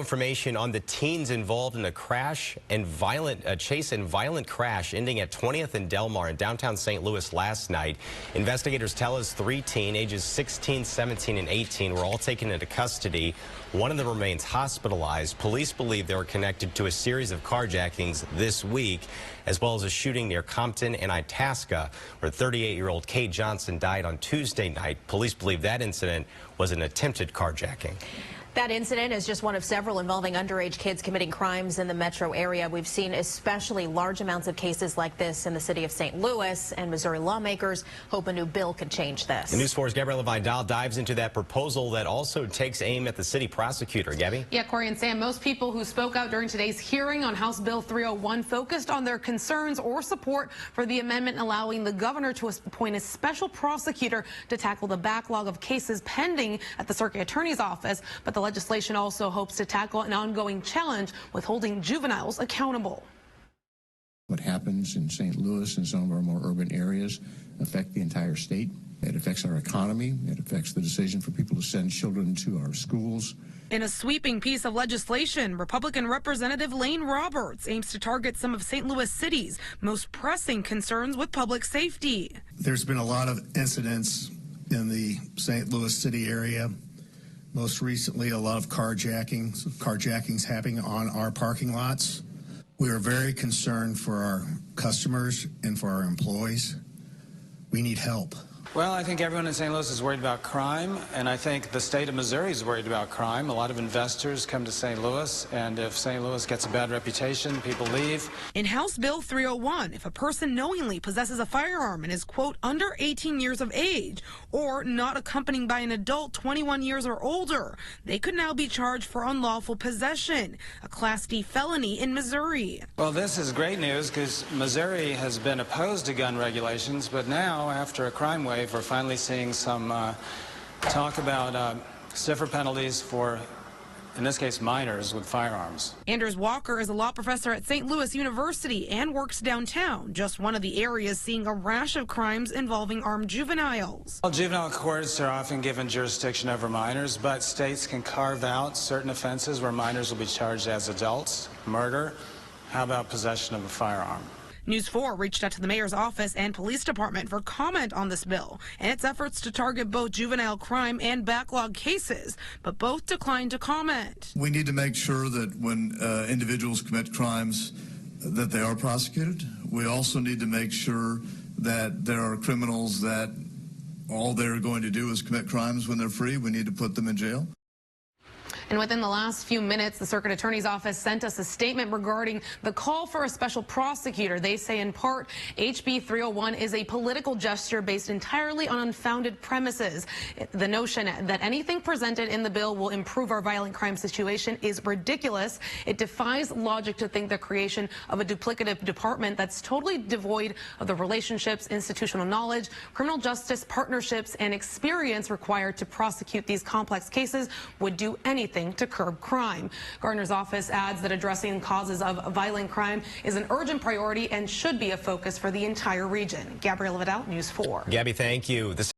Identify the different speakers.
Speaker 1: information on the teens involved in a chase and violent crash ending at 20th and Delmar in downtown St. Louis last night. Investigators tell us 3 teens, ages 16, 17, and 18, were all taken into custody. One of them remains hospitalized. Police believe they were connected to a series of carjackings this week, as well as a shooting near Compton and Itasca, where 38-year-old Kate Johnson died on Tuesday night. Police believe that incident was an attempted carjacking.
Speaker 2: That incident is just one of several involving underage kids committing crimes in the metro area. We've seen especially large amounts of cases like this in the city of St. Louis, and Missouri lawmakers hope a new bill could change this.
Speaker 1: The News 4's Gabriela Vidal dives into that proposal that also takes aim at the city prosecutor. Gabby?
Speaker 3: Yeah, Corey and Sam, most people who spoke out during today's hearing on House Bill 301 focused on their concerns or support for the amendment allowing the governor to appoint a special prosecutor to tackle the backlog of cases pending at the circuit attorney's office. But the legislation also hopes to tackle an ongoing challenge with holding juveniles accountable.
Speaker 4: What happens in St. Louis and some of our more urban areas affect the entire state. It affects our economy. It affects the decision for people to send children to our schools.
Speaker 5: In a sweeping piece of legislation, Republican Representative Lane Roberts aims to target some of St. Louis City's most pressing concerns with public safety.
Speaker 6: There's been a lot of incidents in the St. Louis City area. Most recently, a lot of carjackings happening on our parking lots. We are very concerned for our customers and for our employees. We need help.
Speaker 7: Well, I think everyone in St. Louis is worried about crime, and I think the state of Missouri is worried about crime. A lot of investors come to St. Louis, and if St. Louis gets a bad reputation, people leave.
Speaker 5: In House Bill 301, if a person knowingly possesses a firearm and is, quote, under 18 years of age or not accompanied by an adult 21 years or older, they could now be charged for unlawful possession, a Class D felony in Missouri.
Speaker 7: Well, this is great news because Missouri has been opposed to gun regulations, but now, after a crime wave, we're finally seeing some talk about stiffer penalties for, in this case, minors with firearms.
Speaker 5: Anders Walker is a law professor at St. Louis University and works downtown, just one of the areas seeing a rash of crimes involving armed juveniles.
Speaker 7: Well, juvenile courts are often given jurisdiction over minors, but states can carve out certain offenses where minors will be charged as adults. Murder. How about possession of a firearm?
Speaker 5: News 4 reached out to the mayor's office and police department for comment on this bill and its efforts to target both juvenile crime and backlog cases, but both declined to comment.
Speaker 8: We need to make sure that when individuals commit crimes that they are prosecuted. We also need to make sure that there are criminals that all they're going to do is commit crimes when they're free. We need to put them in jail.
Speaker 3: And within the last few minutes, the circuit attorney's office sent us a statement regarding the call for a special prosecutor. They say, in part, HB 301 is a political gesture based entirely on unfounded premises. The notion that anything presented in the bill will improve our violent crime situation is ridiculous. It defies logic to think the creation of a duplicative department that's totally devoid of the relationships, institutional knowledge, criminal justice partnerships, and experience required to prosecute these complex cases would do anything to curb crime. Gardner's office adds that addressing causes of violent crime is an urgent priority and should be a focus for the entire region. Gabriela Vidal, News 4.
Speaker 1: Gabby, thank you.